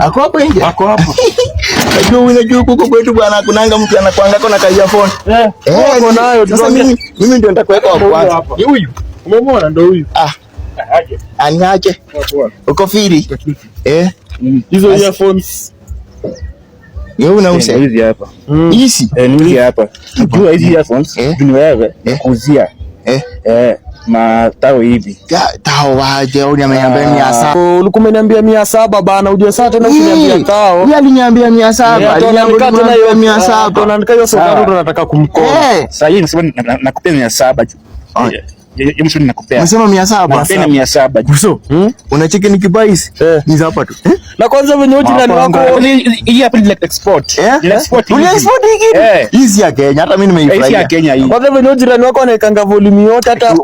Ako hapo nje. Ako hapo. Unajua huko kwetu bwana kunanga mtu anakuanga kona kaia phone. Uko nayo. Sasa mimi ndio nitakuweka hapo kwanza. Ni huyu. Umemwona ndio huyu. Aje. Aniache. Uko firi? Hizo earphones. Yeye unauza hizi hapa. Hizi? Ni hizi hapa. Unajua hizi earphones ni wewe kuuzia. Matao hivi. Tao waje au niambia 700. Ulikuwa umeniambia 700 bana, uje sasa tena usiniambia tao. Yeye aliniambia 700. Aliniambia tena hiyo 700. Unaandika hiyo soda ndo nataka kumkoa. Sasa hii nasema nakupea 700 tu. Yeye msoni nakupea. Unasema 700. Nakupea 700. Kuso. Unacheki nikibuys. Ni hapa tu. Na kwanza venye ujirani wako hii hapa ni export. Export hii. Hizi ya Kenya hata mimi nimeifurahia. Hizi ya Kenya hii. Kwanza venye ujirani wako anaikanga volume yote hata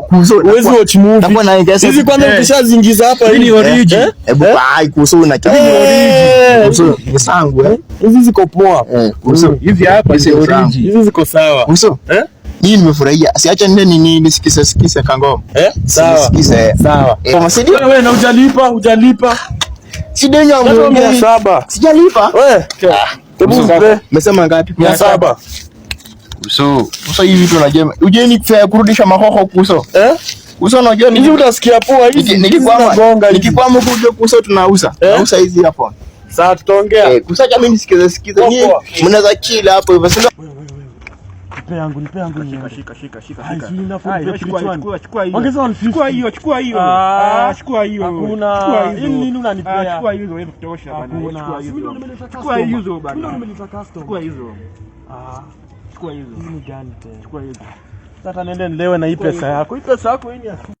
uwezi watch movie. Hizi kwanza ukishazingiza hapa hii ni origin. Hebu bai Kuso na kitu origin. Kuso ni sangu Hizi ziko poa. Kuso hizi hapa ni origin. Hizi ziko sawa. Kuso mimi nimefurahia. Siacha nini nisikise kangoma. Sawa. Sikise. Sawa. Kama sidi wewe na hujalipa. Sidenya yangu 700. Sijalipa. Wewe. Umesema ngapi? 700. Kuso hivi vitu unajema. Uje ni kurudisha mahoho Kuso. Kuso unajua hizi utasikia poa hizi. Nikikwama kuja Kuso tunauza. Nauza hizi hapo. Sasa tutaongea. Kuso acha mimi nisikize. Nyinyi mnaweza chill hapo hivyo. Nipe yangu. Shika. Ongeza 150. Chukua hiyo. Chukua hiyo. Hakuna. Hii nini unanipea? Chukua hizo wewe kutosha bana. Chukua hizo bana. Chukua hizo. Chukua hizo. Ni gani tena? Chukua hizo. Sasa nende nilewe na hii pesa yako. Hii pesa yako hii ni